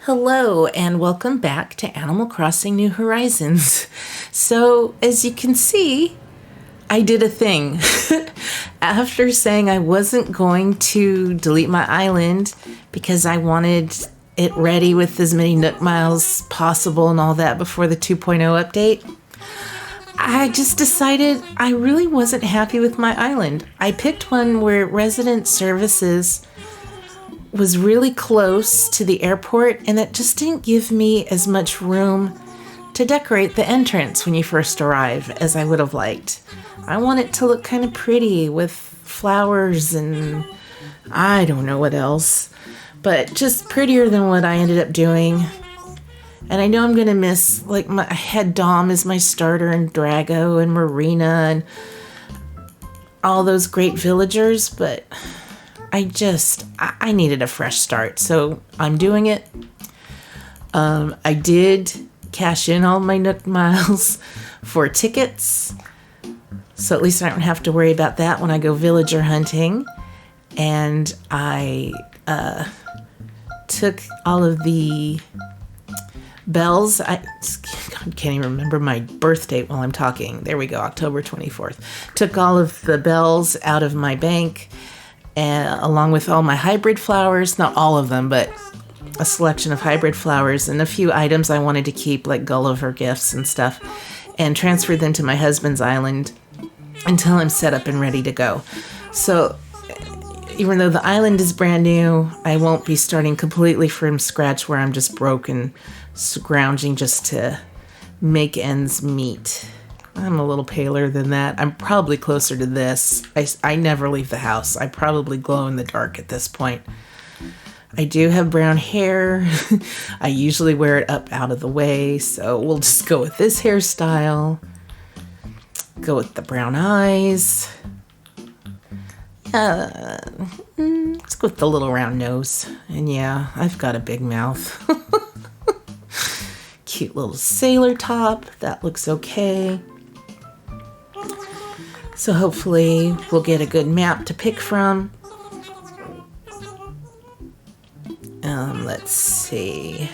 Hello, and welcome back to Animal Crossing New Horizons. So, as you can see, I did a thing. After saying I wasn't going to delete my island because I wanted it ready with as many Nook Miles possible and all that before the 2.0 update, I just decided I really wasn't happy with my island. I picked one where resident services was really close to the airport, and it just didn't give me as much room to decorate the entrance when you first arrive as I would have liked. I want it to look kind of pretty with flowers and I don't know what else, but just prettier than what I ended up doing. And I know I'm gonna miss, like, I had Dom as my starter and Drago and Marina and all those great villagers, but I needed a fresh start, so I'm doing it. I did cash in all my Nook Miles for tickets, so at least I don't have to worry about that when I go villager hunting. And I took all of the bells. I can't even remember my birth date while I'm talking. There we go, October 24th. Took all of the bells out of my bank, along with all my hybrid flowers, not all of them, but a selection of hybrid flowers and a few items I wanted to keep, like Gulliver gifts and stuff, and transferred them to my husband's island until I'm set up and ready to go. So even though the island is brand new, I won't be starting completely from scratch where I'm just broke and scrounging just to make ends meet. I'm a little paler than that. I'm probably closer to this. I never leave the house. I probably glow in the dark at this point. I do have brown hair. I usually wear it up out of the way, so we'll just go with this hairstyle. Go with the brown eyes. Let's go with the little round nose. And yeah, I've got a big mouth. Cute little sailor top. That looks okay. So hopefully we'll get a good map to pick from. Let's see.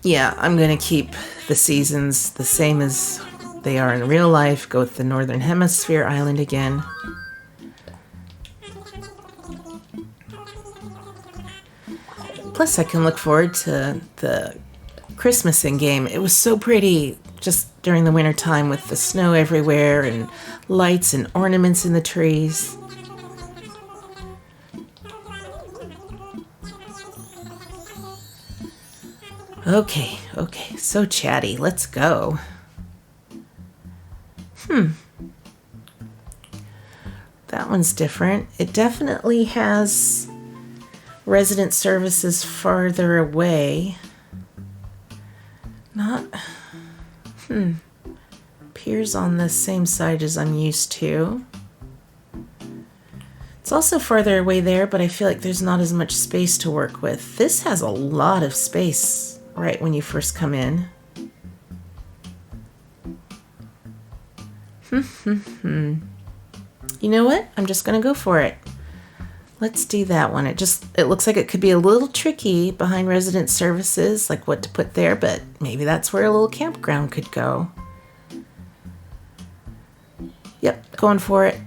Yeah, I'm going to keep the seasons the same as they are in real life. Go with the Northern Hemisphere island again. Plus, I can look forward to the Christmas in game. It was so pretty just during the winter time with the snow everywhere and lights and ornaments in the trees. Okay, so chatty. Let's go. That one's different. It definitely has resident services farther away. Not... Appears on the same side as I'm used to. It's also farther away there, but I feel like there's not as much space to work with. This has a lot of space right when you first come in. You know what? I'm just gonna go for it. Let's do that one. It looks like it could be a little tricky behind resident services, like what to put there, but maybe that's where a little campground could go. Yep, going for it.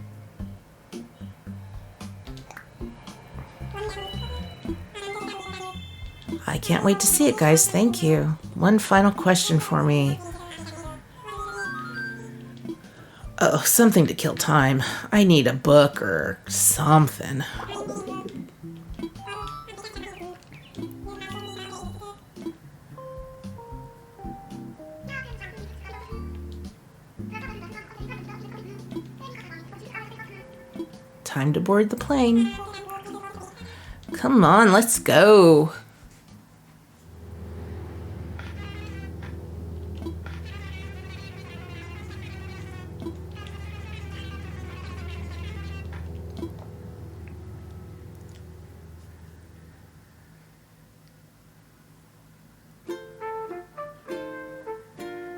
I can't wait to see it, guys. Thank you. One final question for me. Oh, something to kill time. I need a book or something. Time to board the plane. Come on, let's go.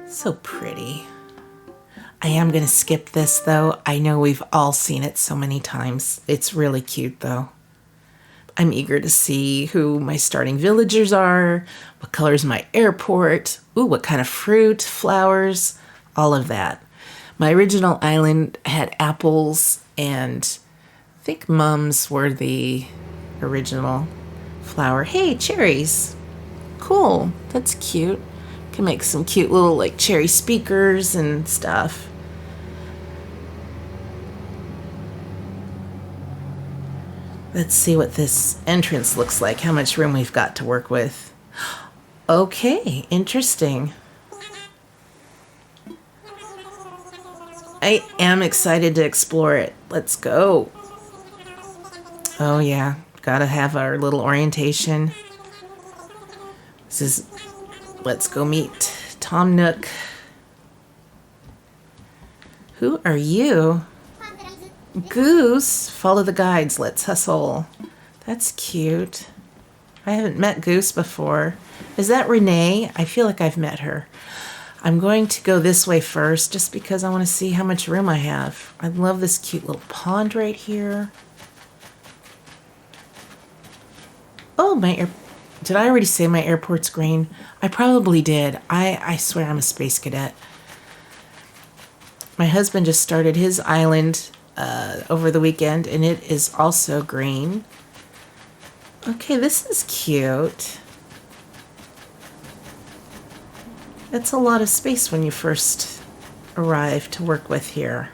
So pretty. I am going to skip this, though. I know we've all seen it so many times. It's really cute, though. I'm eager to see who my starting villagers are, what color is my airport, ooh, what kind of fruit, flowers, all of that. My original island had apples, and I think mums were the original flower. Hey, cherries. Cool. That's cute. Can make some cute little like cherry speakers and stuff. Let's see what this entrance looks like, how much room we've got to work with. Okay, interesting. I am excited to explore it. Let's go. Oh yeah, gotta have our little orientation. Let's go meet Tom Nook. Who are you? Goose, follow the guides, let's hustle. That's cute. I haven't met Goose before. Is that Renee? I feel like I've met her. I'm going to go this way first just because I want to see how much room I have. I love this cute little pond right here. Oh, did I already say my airport's green? I probably did. I swear I'm a space cadet. My husband just started his island over the weekend, and it is also green. Okay, this is cute. That's a lot of space when you first arrive to work with here.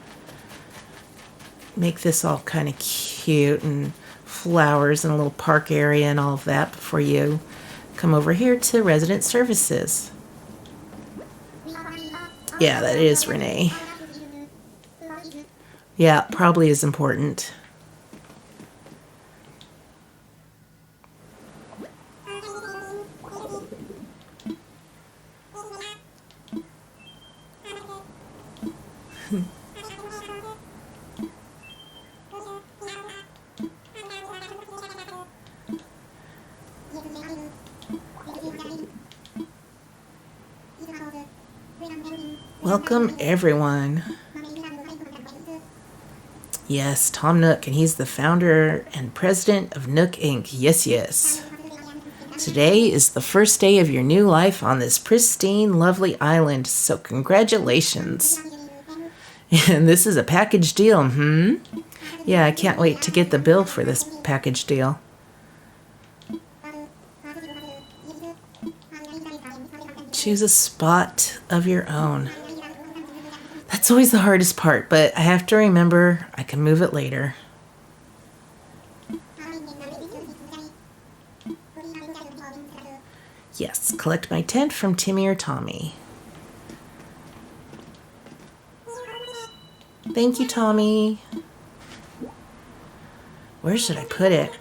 Make this all kind of cute and flowers and a little park area and all of that before you come over here to resident services. Yeah, that is Renee. Yeah, probably is important. Welcome, everyone. Yes, Tom Nook, and he's the founder and president of Nook Inc. Yes, yes. Today is the first day of your new life on this pristine, lovely island, so congratulations. And this is a package deal, Yeah, I can't wait to get the bill for this package deal. Choose a spot of your own. That's always the hardest part, but I have to remember I can move it later. Yes, collect my tent from Timmy or Tommy. Thank you, Tommy. Where should I put it?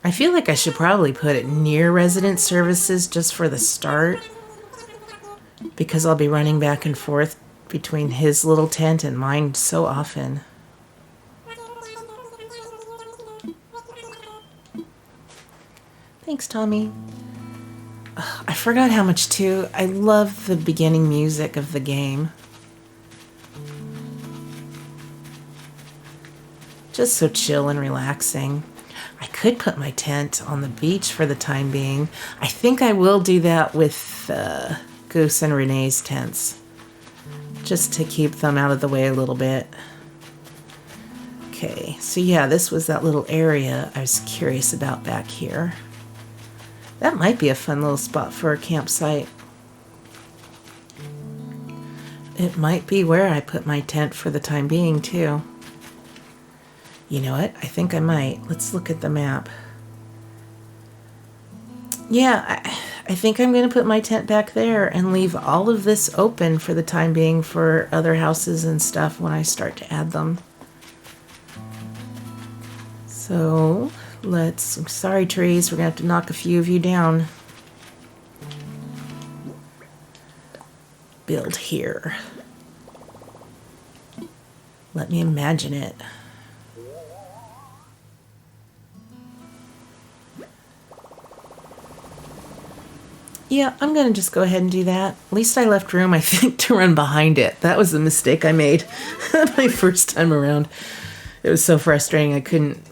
I feel like I should probably put it near resident services just for the start, because I'll be running back and forth between his little tent and mine so often. Thanks, Tommy. I forgot how much, too. I love the beginning music of the game. Just so chill and relaxing. I could put my tent on the beach for the time being. I think I will do that with Goose and Renee's tents, just to keep them out of the way a little bit. Okay, so yeah, this was that little area I was curious about back here. That might be a fun little spot for a campsite. It might be where I put my tent for the time being, too. You know what? I think I might. Let's look at the map. Yeah, I think I'm going to put my tent back there and leave all of this open for the time being for other houses and stuff when I start to add them. So, sorry trees, we're going to have to knock a few of you down. Build here. Let me imagine it. Yeah, I'm going to just go ahead and do that. At least I left room, I think, to run behind it. That was the mistake I made my first time around. It was so frustrating. I couldn't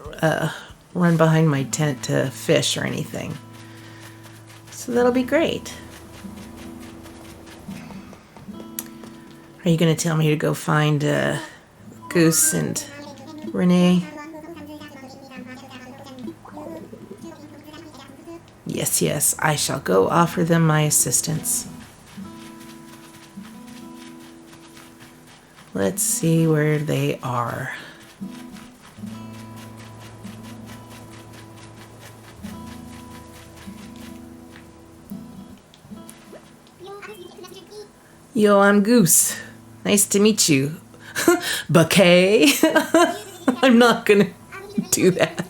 run behind my tent to fish or anything. So that'll be great. Are you going to tell me to go find Goose and Renee? Yes, yes, I shall go offer them my assistance. Let's see where they are. Yo, I'm Goose. Nice to meet you. Bouquet? I'm not gonna do that.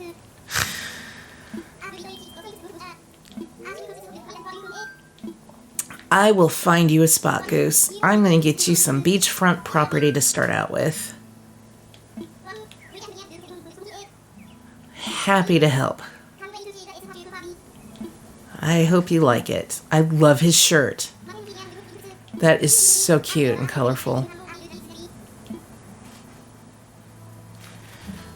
I will find you a spot, Goose. I'm going to get you some beachfront property to start out with. Happy to help. I hope you like it. I love his shirt. That is so cute and colorful.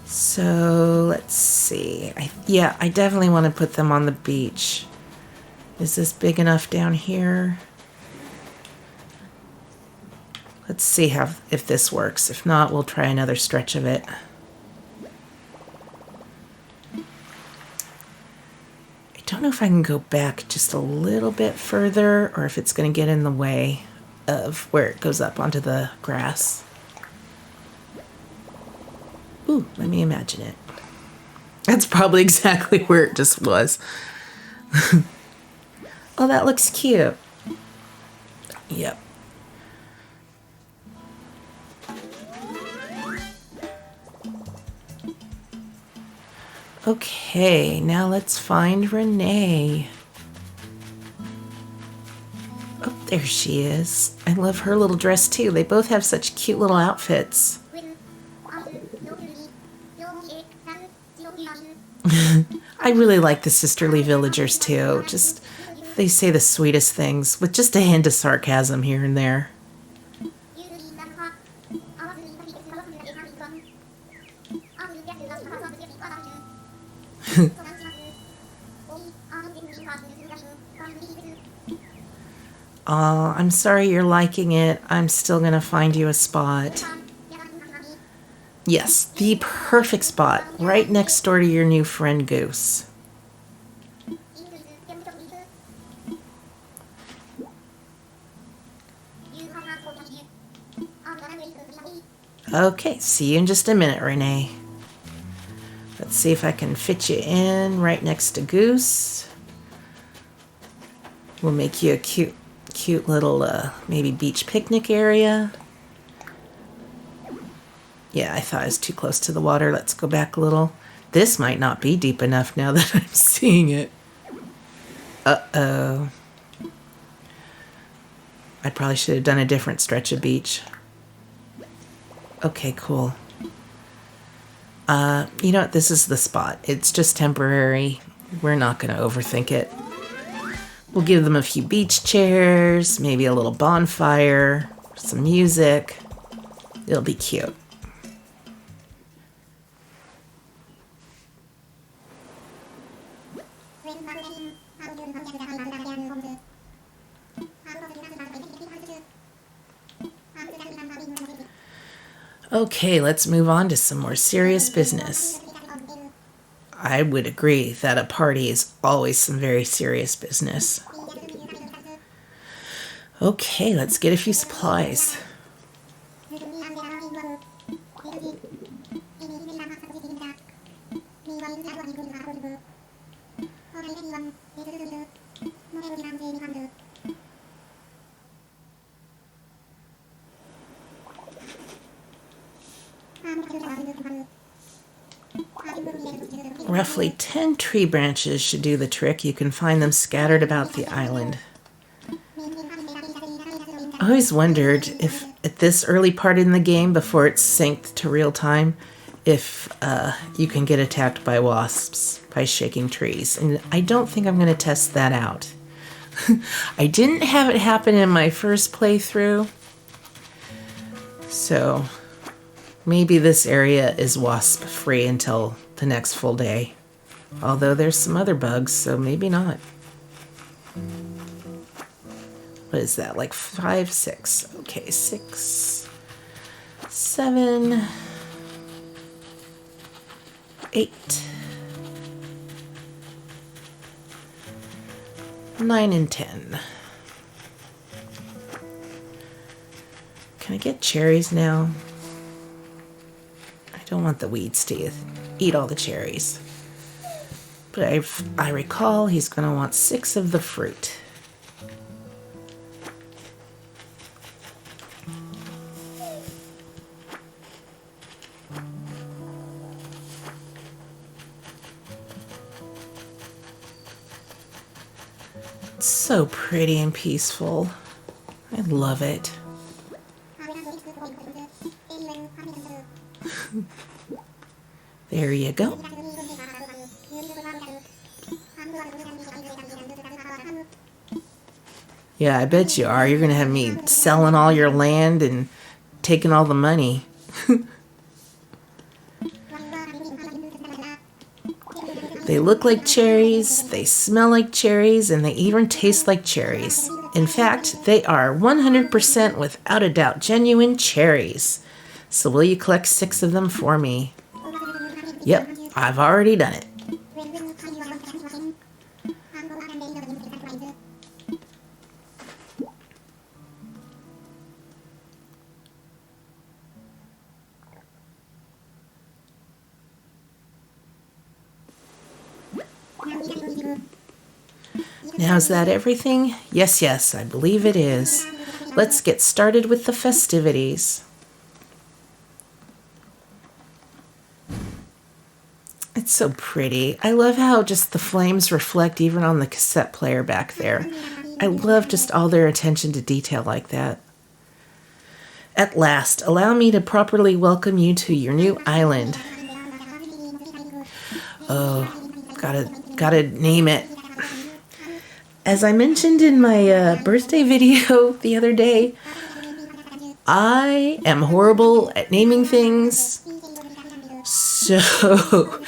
So, let's see. I definitely want to put them on the beach. Is this big enough down here? Let's see if this works. If not, we'll try another stretch of it. I don't know if I can go back just a little bit further or if it's going to get in the way of where it goes up onto the grass. Ooh, let me imagine it. That's probably exactly where it just was. Oh, that looks cute. Yep. Okay, now let's find Renee. Oh, there she is. I love her little dress too. They both have such cute little outfits. I really like the sisterly villagers too. Just, they say the sweetest things with just a hint of sarcasm here and there. Oh, I'm sorry you're liking it. I'm still gonna find you a spot. Yes, the perfect spot, right next door to your new friend Goose. Okay, see you in just a minute, Renee. Let's see if I can fit you in right next to Goose. We'll make you a cute little maybe beach picnic area. Yeah, I thought it was too close to the water. Let's go back a little. This might not be deep enough now that I'm seeing it. Uh-oh. I probably should have done a different stretch of beach. Okay, cool. You know what? This is the spot. It's just temporary. We're not going to overthink it. We'll give them a few beach chairs, maybe a little bonfire, some music. It'll be cute. Okay, let's move on to some more serious business. I would agree that a party is always some very serious business. Okay, let's get a few supplies. Roughly 10 tree branches should do the trick. You can find them scattered about the island. I always wondered if at this early part in the game, before it's synced to real time, if you can get attacked by wasps by shaking trees. And I don't think I'm going to test that out. I didn't have it happen in my first playthrough. So maybe this area is wasp free until the next full day. Although there's some other bugs, so maybe not. What is that? Like 5, 6. Okay, 6, 7, 8, 9, and 10. Can I get cherries now? I don't want the weeds to eat all the cherries. But I recall he's going to want 6 of the fruit. It's so pretty and peaceful. I love it. There you go. Yeah, I bet you are. You're going to have me selling all your land and taking all the money. They look like cherries, they smell like cherries, and they even taste like cherries. In fact, they are 100% without a doubt genuine cherries. So will you collect 6 of them for me? Yep, I've already done it. Now, is that everything? Yes, yes, I believe it is. Let's get started with the festivities. It's so pretty. I love how just the flames reflect even on the cassette player back there. I love just all their attention to detail like that. At last, allow me to properly welcome you to your new island. Oh, gotta name it. As I mentioned in my birthday video the other day, I am horrible at naming things. So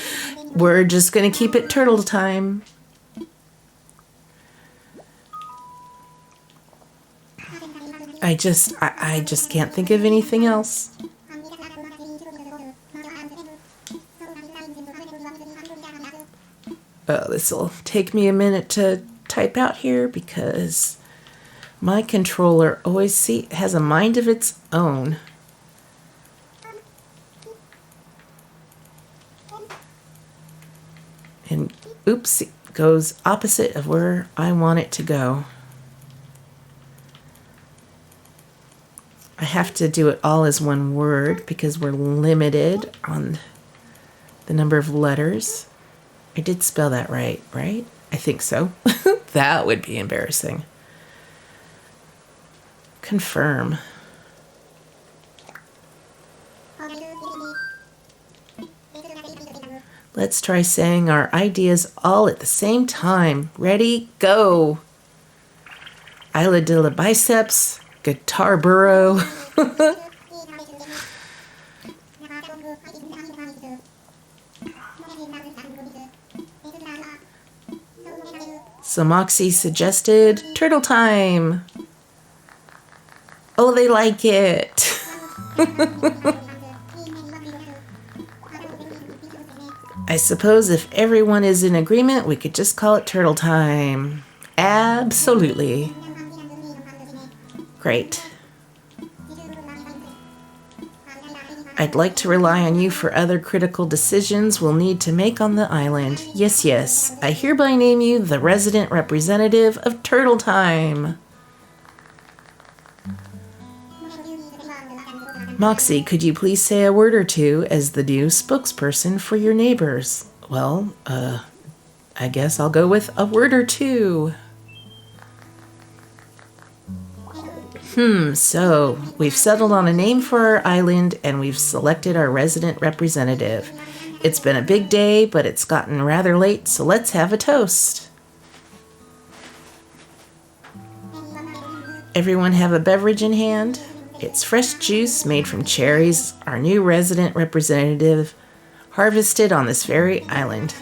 we're just going to keep it turtle time. I just can't think of anything else. Oh, this will take me a minute to type out here because my controller always has a mind of its own. And oops, it goes opposite of where I want it to go. I have to do it all as one word because we're limited on the number of letters. I did spell that right? I think so. That would be embarrassing. Confirm. Let's try saying our ideas all at the same time. Ready? Go. Isla de la Biceps. Guitar burrow. So Moxie suggested turtle time. Oh, they like it. I suppose if everyone is in agreement, we could just call it turtle time. Absolutely. Great. I'd like to rely on you for other critical decisions we'll need to make on the island. Yes, yes. I hereby name you the resident representative of Turtle Time. Moxie, could you please say a word or two as the new spokesperson for your neighbors? Well, I guess I'll go with a word or two. So we've settled on a name for our island and we've selected our resident representative. It's been a big day, but it's gotten rather late, so let's have a toast. Everyone have a beverage in hand? It's fresh juice made from cherries, our new resident representative, harvested on this very island.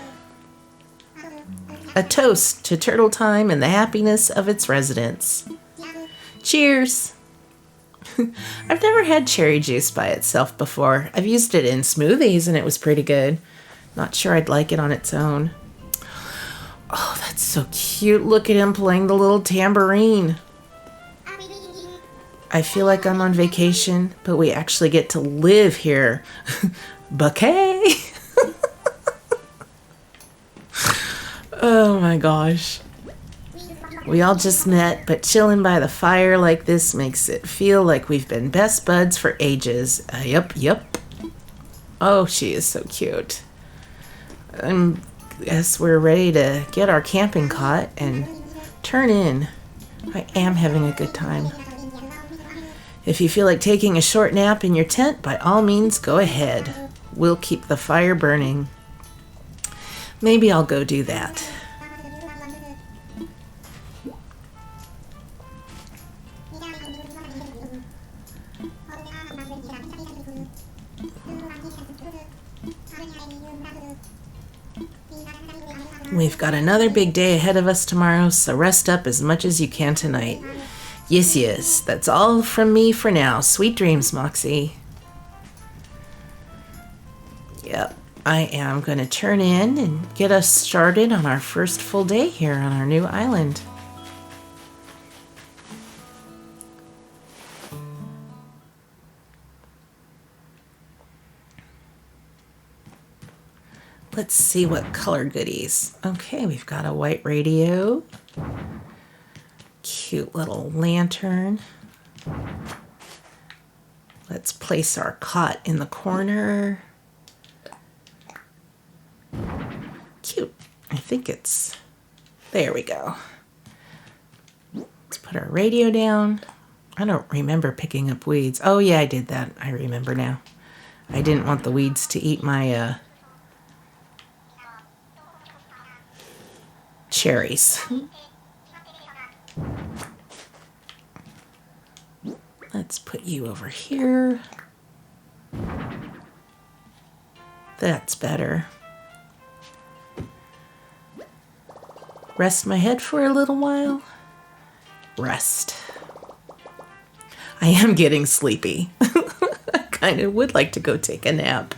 A toast to Turtle Time and the happiness of its residents. Cheers! I've never had cherry juice by itself before. I've used it in smoothies and it was pretty good. Not sure I'd like it on its own. Oh, that's so cute. Look at him playing the little tambourine. I feel like I'm on vacation, but we actually get to live here. Bouquet! Oh my gosh. We all just met, but chilling by the fire like this makes it feel like we've been best buds for ages. Yup. Oh, she is so cute. I guess we're ready to get our camping cot and turn in. I am having a good time. If you feel like taking a short nap in your tent, by all means, go ahead. We'll keep the fire burning. Maybe I'll go do that. We've got another big day ahead of us tomorrow, so rest up as much as you can tonight. Yes, that's all from me for now. Sweet dreams, Moxie. Yep, I am going to turn in and get us started on our first full day here on our new island. Let's see what color goodies. Okay, we've got a white radio. Cute little lantern. Let's place our cot in the corner. Cute. I think it's... There we go. Let's put our radio down. I don't remember picking up weeds. Oh yeah, I did that. I remember now. I didn't want the weeds to eat my cherries. Let's put you over here. That's better. Rest my head for a little while. Rest. I am getting sleepy. I kind of would like to go take a nap.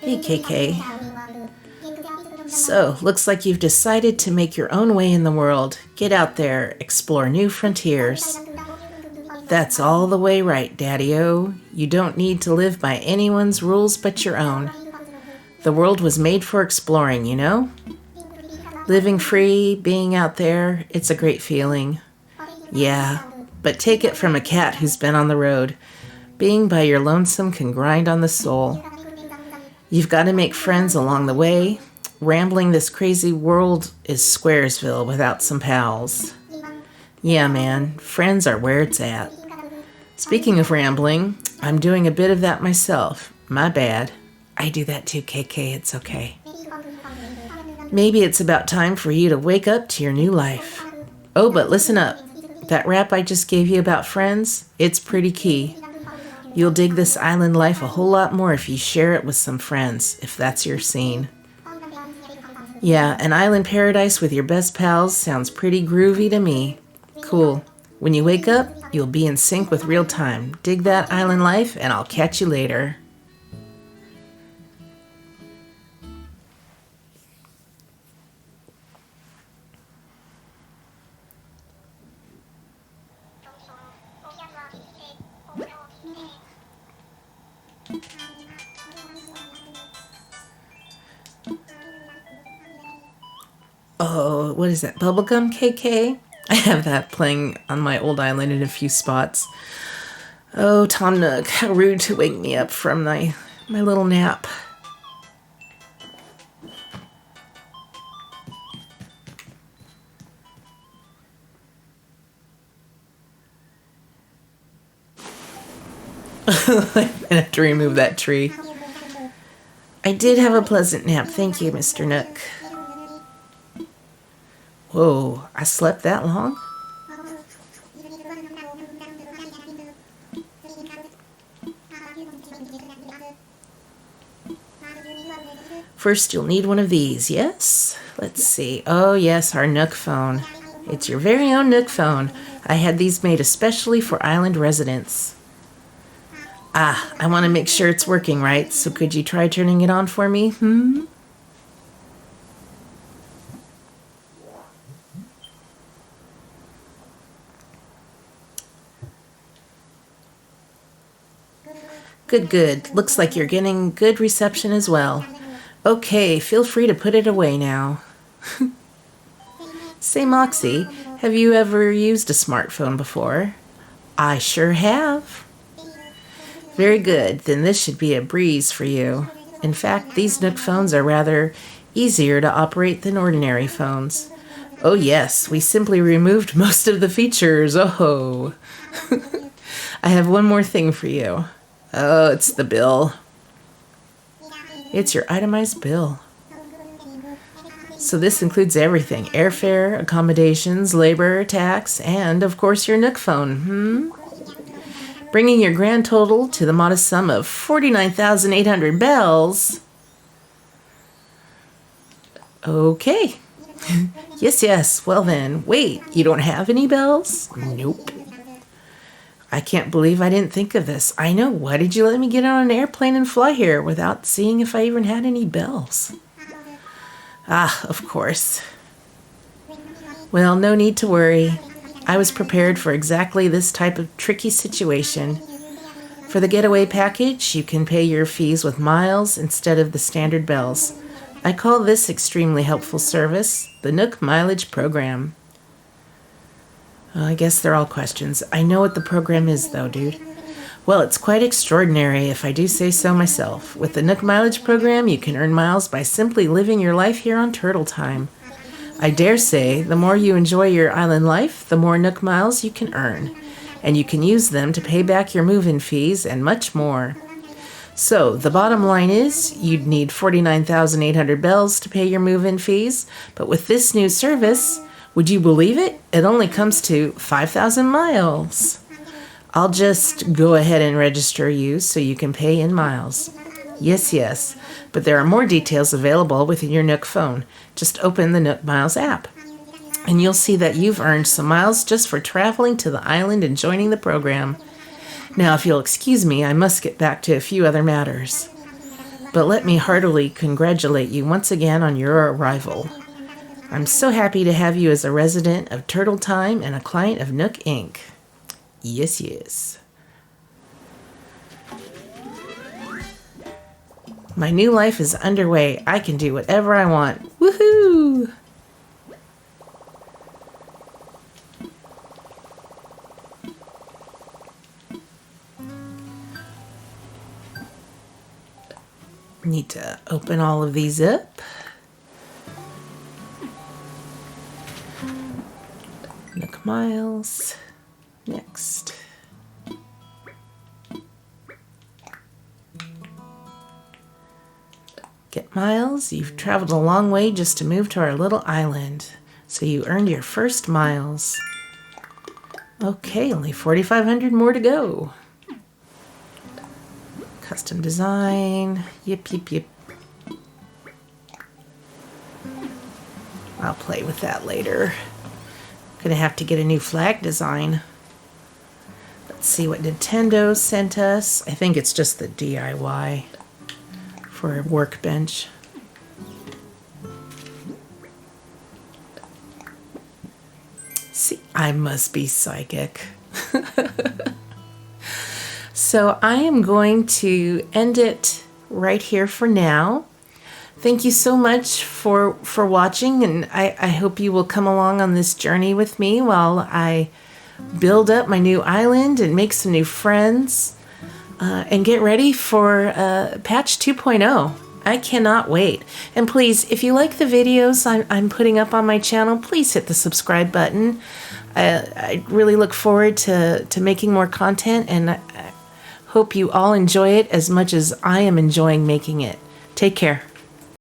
Hey, KK. So, looks like you've decided to make your own way in the world. Get out there, explore new frontiers. That's all the way right, Daddy-O. You don't need to live by anyone's rules but your own. The world was made for exploring, you know? Living free, being out there, it's a great feeling. Yeah, but take it from a cat who's been on the road. Being by your lonesome can grind on the soul. You've got to make friends along the way. Rambling this crazy world is Squaresville without some pals. Yeah, man, friends are where it's at. Speaking of rambling, I'm doing a bit of that myself. My bad. I do that too, KK, it's okay. Maybe it's about time for you to wake up to your new life. Oh, but listen up. That rap I just gave you about friends, it's pretty key. You'll dig this island life a whole lot more if you share it with some friends, if that's your scene. Yeah, an island paradise with your best pals sounds pretty groovy to me. Cool. When you wake up, you'll be in sync with real time. Dig that island life, and I'll catch you later. Oh, what is that? Bubblegum KK? I have that playing on my old island in a few spots. Oh, Tom Nook, how rude to wake me up from my little nap. I have to remove that tree. I did have a pleasant nap. Thank you, Mr. Nook. Whoa, I slept that long? First, you'll need one of these, yes? Let's see. Oh, yes, our Nook phone. It's your very own Nook phone. I had these made especially for island residents. I want to make sure it's working right, so could you try turning it on for me? Good. Looks like you're getting good reception as well. Okay, feel free to put it away now. Say, Moxie, have you ever used a smartphone before? I sure have. Very good, then this should be a breeze for you. In fact, these Nook phones are rather easier to operate than ordinary phones. Oh yes, we simply removed most of the features. Oh. I have one more thing for you. Oh, it's the bill. It's your itemized bill. So this includes everything: airfare, accommodations, labor, tax, and of course your Nook phone. Bringing your grand total to the modest sum of 49,800 bells. Okay. Yes. Well then, wait, you don't have any bells? Nope. I can't believe I didn't think of this. I know. Why did you let me get on an airplane and fly here without seeing if I even had any bells? Of course. Well, no need to worry. I was prepared for exactly this type of tricky situation. For the getaway package, you can pay your fees with miles instead of the standard bells. I call this extremely helpful service the Nook Mileage Program. I guess they're all questions. I know what the program is, though, dude. Well, it's quite extraordinary, if I do say so myself. With the Nook Mileage Program, you can earn miles by simply living your life here on Turtle Time. I dare say, the more you enjoy your island life, the more Nook miles you can earn. And you can use them to pay back your move-in fees and much more. So, the bottom line is, you'd need 49,800 bells to pay your move-in fees, but with this new service, would you believe it? It only comes to 5,000 miles. I'll just go ahead and register you so you can pay in miles. Yes, but there are more details available within your Nook phone. Just open the Nook Miles app, and you'll see that you've earned some miles just for traveling to the island and joining the program. Now, if you'll excuse me, I must get back to a few other matters. But let me heartily congratulate you once again on your arrival. I'm so happy to have you as a resident of Turtle Time and a client of Nook Inc. Yes. My new life is underway. I can do whatever I want. Woohoo! Need to open all of these up. Nook Miles. Next. Get miles. You've traveled a long way just to move to our little island. So you earned your first miles. Okay, only 4,500 more to go. Custom design. Yip. I'll play with that later. Gonna have to get a new flag design. Let's see what Nintendo sent us. I think it's just the DIY for a workbench. See, I must be psychic. So I am going to end it right here for now. Thank you so much for watching, and I hope you will come along on this journey with me while I build up my new island and make some new friends and get ready for patch 2.0. I cannot wait. And please, if you like the videos I'm putting up on my channel, please hit the subscribe button. I really look forward to making more content, and I hope you all enjoy it as much as I am enjoying making it. Take care.